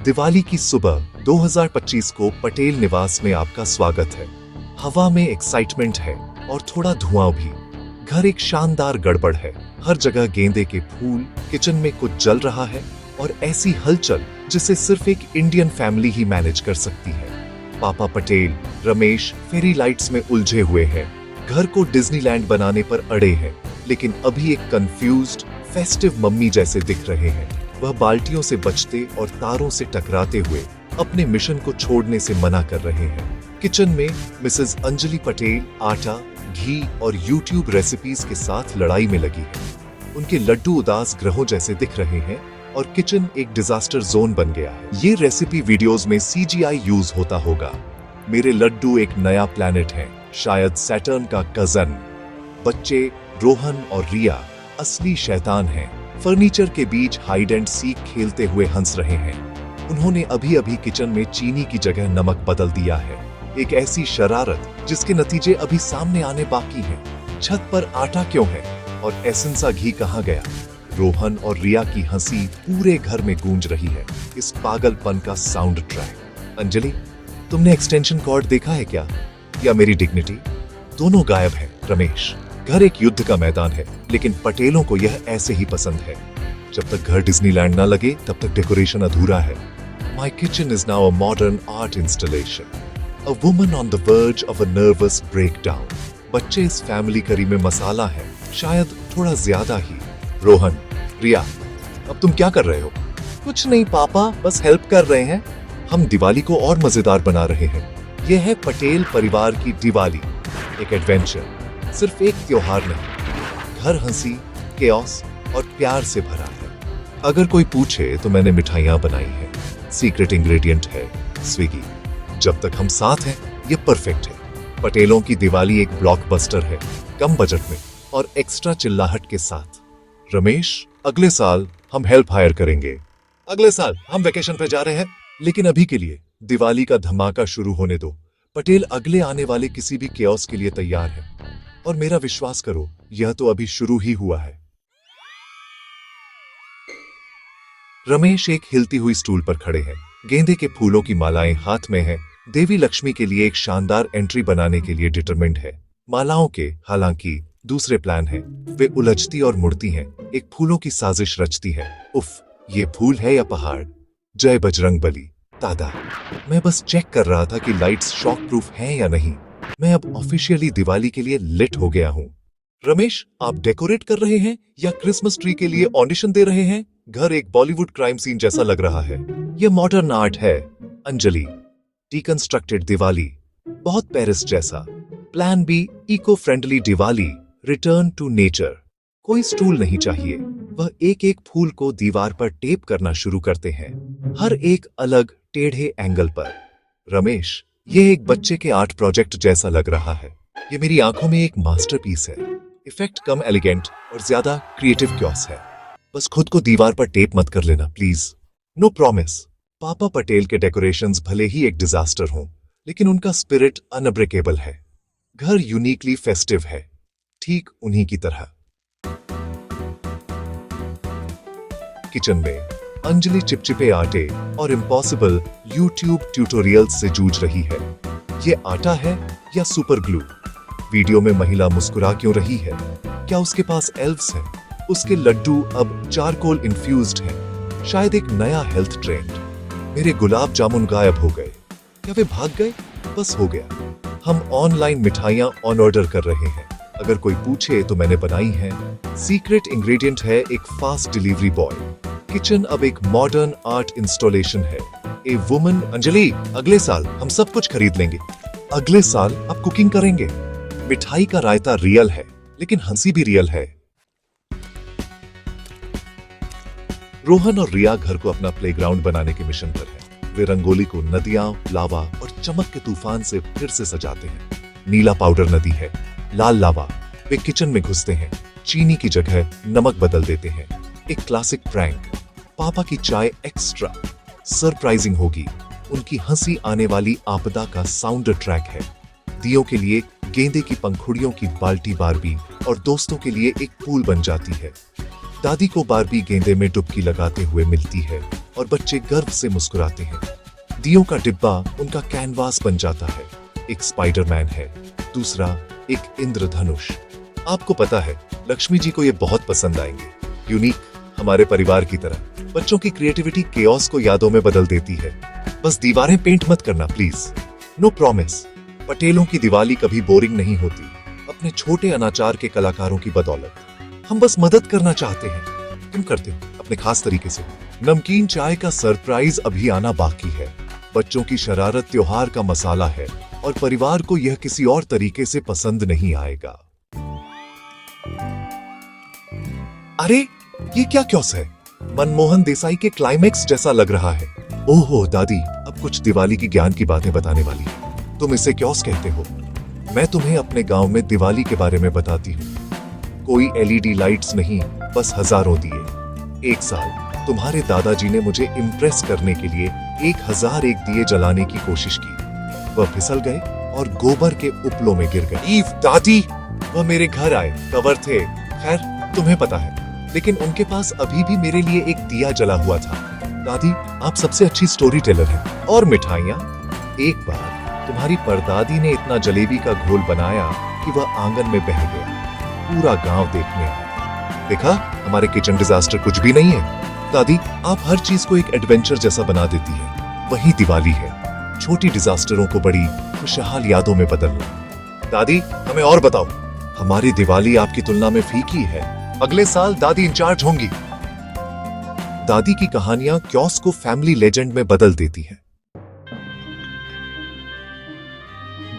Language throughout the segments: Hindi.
दिवाली की सुबह 2025 को पटेल निवास में आपका स्वागत है। हवा में एक्साइटमेंट है और थोड़ा धुआं भी। घर एक शानदार गड़बड़ है। हर जगह गेंदे के फूल, किचन में कुछ जल रहा है और ऐसी हलचल जिसे सिर्फ एक इंडियन फैमिली ही मैनेज कर सकती है। पापा पटेल, रमेश फेरी लाइट्स में उलझे हुए हैं। घर को डिज्नीलैंड बनाने पर अड़े हैं, लेकिन अभी एक कंफ्यूज्ड फेस्टिव मम्मी जैसे दिख रहे हैं। वह बाल्टियों से बचते और तारों से टकराते हुए अपने मिशन को छोड़ने से मना कर रहे हैं। किचन में मिसेस अंजलि पटेल आटा, घी और यूट्यूब रेसिपीज के साथ लड़ाई में लगी है। उनके लड्डू उदास ग्रहों जैसे दिख रहे हैं और किचन एक डिजास्टर जोन बन गया है। ये रेसिपी वीडियोस में CGI यूज होता होगा। मेरे लड्डू एक नया प्लैनेट है, शायद सैटर्न का कजन। बच्चे रोहन और रिया असली शैतान हैं। फर्नीचर के बीच हाइड एंड सीक खेलते हुए हंस रहे हैं। उन्होंने अभी अभी किचन में चीनी की जगह नमक बदल दिया है। एक ऐसी शरारत जिसके नतीजे अभी सामने आने बाकी हैं। छत पर आटा क्यों है और एसेंसा घी कहाँ गया? रोहन और रिया की हंसी पूरे घर में गूंज रही है। इस पागलपन का साउंड ट्रैक। अंजलि, तुमने एक्सटेंशन कॉर्ड देखा है क्या? या मेरी डिग्निटी? दोनों गायब है। रमेश, घर एक युद्ध का मैदान है, लेकिन पटेलों को यह ऐसे ही पसंद है। जब तक घर डिज्नीलैंड ना लगे तब तक डेकोरेशन अधूरा है। My kitchen is now a modern art installation, a woman on the verge of a nervous breakdown. बच्चे इस फैमिली करी में मसाला है, शायद थोड़ा ज्यादा ही। रोहन, रिया, अब तुम क्या कर रहे हो? कुछ नहीं पापा, बस हेल्प कर रहे हैं। हम दिवाली को और मजेदार बना रहे हैं। यह है पटेल परिवार की दिवाली, एक एडवेंचर, सिर्फ एक त्योहार नहीं। घर हंसी, केओस और प्यार से भरा है। अगर कोई पूछे तो मैंने मिठाइयां बनाई हैं। सीक्रेट इंग्रेडिएंट है स्विगी। जब तक हम साथ हैं ये परफेक्ट है। पटेलों की दिवाली एक ब्लॉकबस्टर है, कम बजट में और एक्स्ट्रा चिल्लाहट के साथ। रमेश, अगले साल हम हेल्प हायर करेंगे। अगले साल हम वेकेशन पे जा रहे हैं, लेकिन अभी के लिए दिवाली का धमाका शुरू होने दो। पटेल अगले आने वाले किसी भी केओस के लिए तैयार है। और मेरा विश्वास करो, यह तो अभी शुरू ही हुआ है। रमेश एक हिलती हुई स्टूल पर खड़े हैं। गेंदे के फूलों की मालाएं हाथ में हैं। देवी लक्ष्मी के लिए एक शानदार एंट्री बनाने के लिए डिटरमिन्ड है। मालाओं के हालांकि दूसरे प्लान हैं। वे उलझती और मुड़ती हैं, एक फूलों की साजिश रचती है। उफ, ये फूल है या पहाड़? जय बजरंगबली। दादा, मैं बस चेक कर रहा था कि लाइट्स शॉक प्रूफ हैं या नहीं। मैं अब ऑफिशियली दिवाली के लिए लिट हो गया हूँ। रमेश, आप डेकोरेट कर रहे हैं या क्रिसमस ट्री के लिए ऑडिशन दे रहे हैं? घर एक बॉलीवुड क्राइम सीन जैसा लग रहा है। यह मॉडर्न आर्ट है। अंजलि, डिकंस्ट्रक्टेड दिवाली, बहुत पेरिस जैसा। Plan B, eco friendly Diwali, return to nature. कोई स्टूल नहीं चाहिए। वह एक एक फूल को दीवार पर टेप करना शुरू करते हैं, हर एक अलग टेढ़े एंगल पर। रमेश, ये एक बच्चे के आर्ट प्रोजेक्ट जैसा लग रहा है। ये मेरी आंखों में एक मास्टरपीस है। इफेक्ट कम एलिगेंट और ज्यादा क्रिएटिव क्योस है। बस खुद को दीवार पर टेप मत कर लेना प्लीज। No promise. पापा पटेल के डेकोरेशंस भले ही एक डिजास्टर हों, लेकिन उनका स्पिरिट अनब्रेकेबल है। घर यूनिकली फेस्टिव है, ठीक उन्हीं की तरह। किचन में अंजलि चिपचिपे आटे और इम्पॉसिबल यूट्यूब ट्यूटोरियल्स से जूझ रही है। ये आटा है या सुपर ग्लू? वीडियो में महिला मुस्कुरा क्यों रही है? क्या उसके पास एल्व्स हैं? उसके लड्डू अब चारकोल इन्फ्यूज्ड हैं, शायद एक नया हेल्थ ट्रेंड। मेरे गुलाब जामुन गायब हो गए। क्या वे भाग गए? बस हो गया। हम ऑनलाइन मिठाइयां ऑन ऑर्डर कर रहे हैं। अगर कोई पूछे तो मैंने बनाई है। सीक्रेट इंग्रेडिएंट है एक फास्ट डिलीवरी बॉय। किचन अब एक मॉडर्न आर्ट इंस्टॉलेशन है। A woman. अंजलि, अगले साल हम सब कुछ खरीद लेंगे। अगले साल आप कुकिंग करेंगे। मिठाई का रायता रियल है, लेकिन हंसी भी रियल है। रोहन और रिया घर को अपना प्लेग्राउंड बनाने के मिशन पर है। वे रंगोली को नदियां, लावा और चमक के तूफान से फिर से सजाते हैं। नीला पाउडर नदी है, लाल लावा। वे किचन में घुसते हैं, चीनी की जगह नमक बदल देते हैं। एक क्लासिक प्रैंक। पापा की चाय एक्स्ट्रा सरप्राइजिंग होगी। उनकी हंसी आने वाली आपदा का साउंड ट्रैक है। दियों के लिए गेंदे की पंखुड़ियों की बाल्टी बारबी और दोस्तों के लिए एक पूल बन जाती है। दादी को बारबी गेंदे में डुबकी लगाते हुए मिलती है और बच्चे गर्व से मुस्कुराते हैं। दियों का डिब्बा उनका कैनवास बन जाता है। एक स्पाइडरमैन है, दूसरा एक इंद्रधनुष। आपको पता है लक्ष्मी जी को ये बहुत पसंद आएंगे। यूनिक, हमारे परिवार की तरह। बच्चों की क्रिएटिविटी केओस को यादों में बदल देती है। बस दीवारें पेंट मत करना प्लीज। No promise. पटेलों की दिवाली कभी बोरिंग नहीं होती, अपने छोटे अनाचार के कलाकारों की बदौलत। हम बस मदद करना चाहते हैं। तुम करते हो अपने खास तरीके से। नमकीन चाय का सरप्राइज अभी आना बाकी है। बच्चों की शरारत त्योहार का मसाला है और परिवार को यह किसी और तरीके से पसंद नहीं आएगा। अरे ये क्या क्योस है? मनमोहन देसाई के क्लाइमेक्स जैसा लग रहा है। ओहो दादी, अब कुछ दिवाली की ज्ञान की बातें बताने वाली है। तुम इसे क्योस कहते हो? मैं तुम्हें अपने गांव में दिवाली के बारे में बताती हूँ। कोई एलईडी लाइट्स नहीं, बस हजारों दिए। एक साल तुम्हारे दादाजी ने मुझे इम्प्रेस करने के लिए 1001 दिए जलाने की कोशिश की। वह फिसल गए और गोबर के उपलों में गिर गए। ईव दादी, वह मेरे घर आए, कवर थे। खैर तुम्हें पता है, लेकिन उनके पास अभी भी मेरे लिए एक दिया जला हुआ था। दादी, आप सबसे अच्छी स्टोरी टेलर हैं। और मिठाइयाँ? एक बार तुम्हारी परदादी ने इतना जलेबी का घोल बनाया कि वह आंगन में बह गया। पूरा गांव देखने आया। देखा, हमारे किचन डिजास्टर कुछ भी नहीं है। दादी, आप हर चीज को एक एडवेंचर जैसा बना देती है। वही दिवाली है, छोटी डिजास्टरों को बड़ी खुशहाल यादों में बदलना। दादी, हमें और बताओ। हमारी दिवाली आपकी तुलना में फीकी है। अगले साल दादी इंचार्ज होंगी। दादी की कहानियां क्योस को फैमिली लेजेंड में बदल देती हैं।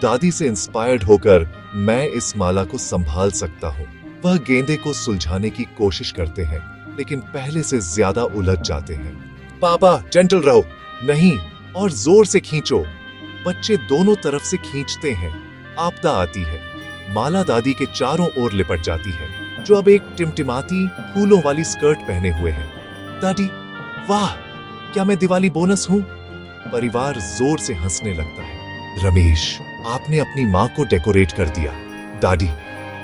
दादी से इंस्पायर्ड होकर मैं इस माला को संभाल सकता हूँ। वह गेंदे को सुलझाने की कोशिश करते हैं, लेकिन पहले से ज्यादा उलझ जाते हैं। पापा, जेंटल रहो। नहीं, और जोर से खींचो। बच्चे दोनों तरफ से खींचते हैं। आपदा आती है। माला दादी के चारों ओर लिपट जाती है, जो अब एक टिमटिमाती फूलों वाली स्कर्ट पहने हुए है। दादी, वाह, क्या मैं दिवाली बोनस हूँ? परिवार जोर से हंसने लगता है। रमेश, आपने अपनी माँ को डेकोरेट कर दिया। दादी,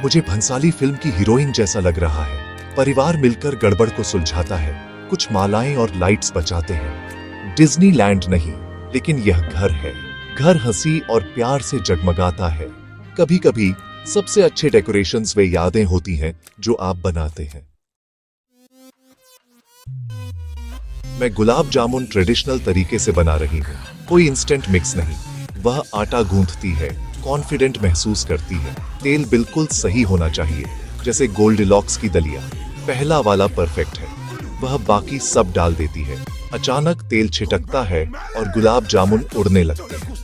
मुझे भंसाली फिल्म की हीरोइन जैसा लग रहा है। परिवार मिलकर गड़बड़ को सुलझाता है। कुछ मालाएं और लाइट्स बचाते हैं। डिज्नीलैंड नहीं, लेकिन यह घर है। घर हंसी और प्यार से जगमगाता है। कभी कभी सबसे अच्छे डेकोरेशंस वे यादें होती हैं जो आप बनाते हैं। मैं गुलाब जामुन ट्रेडिशनल तरीके से बना रही हूँ। कोई इंस्टेंट मिक्स नहीं। वह आटा गूंथती है, कॉन्फिडेंट महसूस करती है। तेल बिल्कुल सही होना चाहिए, जैसे गोल्डिलॉक्स की दलिया। पहला वाला परफेक्ट है। वह बाकी सब डाल देती है। अचानक तेल छिटकता है और गुलाब जामुन उड़ने लगते हैं।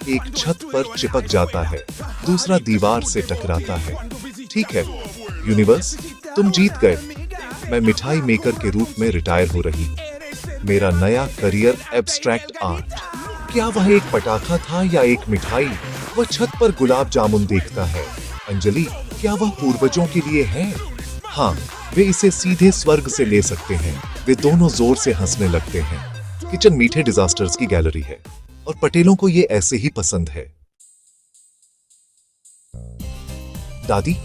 एक छत पर चिपक जाता है, दूसरा दीवार से टकराता है। ठीक है यूनिवर्स, तुम जीत गए। मैं मिठाई मेकर के रूप में रिटायर हो रही हूँ। मेरा नया करियर एब्स्ट्रैक्ट आर्ट। क्या वह एक पटाखा था या एक मिठाई? वह छत पर गुलाब जामुन देखता है। अंजलि, क्या वह पूर्वजों के लिए है? हाँ, वे इसे सीधे स्वर्ग से ले सकते हैं। वे दोनों जोर से हंसने लगते हैं। किचन मीठे डिजास्टर्स की गैलरी है और पटेलों को ये ऐसे ही पसंद है। दादी,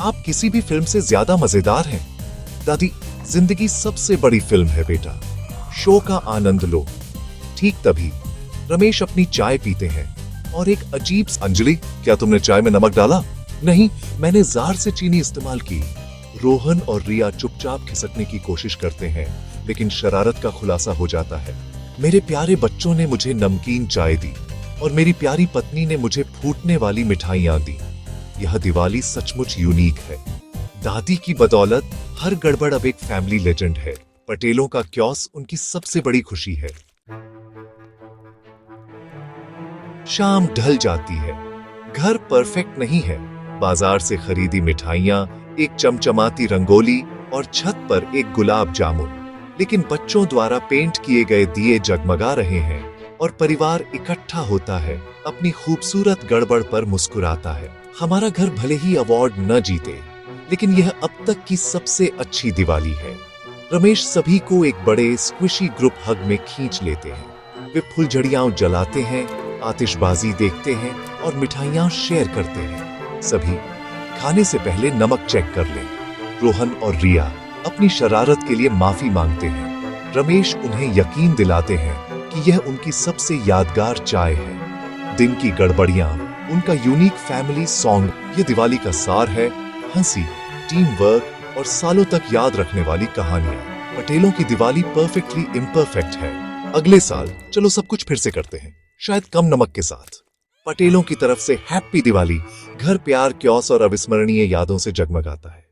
आप किसी भी फिल्म से ज्यादा मजेदार हैं। दादी, जिंदगी सबसे बड़ी फिल्म है बेटा। शो का आनंद लो। ठीक तभी रमेश अपनी चाय पीते हैं और एक अजीब। अंजलि, क्या तुमने चाय में नमक डाला? नहीं, मैंने जार से चीनी इस्तेमाल की। रोहन और रिया चुपचाप खिसकने की कोशिश करते हैं, लेकिन शरारत का खुलासा हो जाता है। मेरे प्यारे बच्चों ने मुझे नमकीन चाय दी और मेरी प्यारी पत्नी ने मुझे फूटने वाली मिठाइयां दी। यह दिवाली सचमुच यूनिक है। दादी की बदौलत हर गड़बड़ अब एक फैमिली लेजेंड है। पटेलों का क्योस उनकी सबसे बड़ी खुशी है। शाम ढल जाती है। घर परफेक्ट नहीं है। बाजार से खरीदी मिठाइयां, एक चमचमाती रंगोली और छत पर एक गुलाब जामुन। लेकिन बच्चों द्वारा पेंट किए गए दिए जगमगा रहे हैं और परिवार इकट्ठा होता है, अपनी खूबसूरत गड़बड़ पर मुस्कुराता है। हमारा घर भले ही अवार्ड न जीते, लेकिन यह अब तक की सबसे अच्छी दिवाली है। रमेश सभी को एक बड़े स्क्विशी ग्रुप हग में खींच लेते हैं। वे फुलझड़ियां जलाते हैं, आतिशबाजी देखते हैं और मिठाइयां शेयर करते हैं। सभी खाने से पहले नमक चेक कर लें। रोहन और रिया, अपनी शरारत के लिए माफी मांगते हैं। रमेश उन्हें यकीन दिलाते हैं कि यह उनकी सबसे यादगार चाय है। दिन की गड़बड़ियां, उनका यूनिक फैमिली सॉन्ग, ये दिवाली का सार है। हंसी, टीम वर्क और सालों तक याद रखने वाली कहानियां। पटेलों की दिवाली परफेक्टली इम्परफेक्ट है। अगले साल चलो सब कुछ फिर से करते हैं, शायद कम नमक के साथ। पटेलों की तरफ से हैप्पी दिवाली। घर प्यार, क्योस और अविस्मरणीय यादों से जगमगाता है।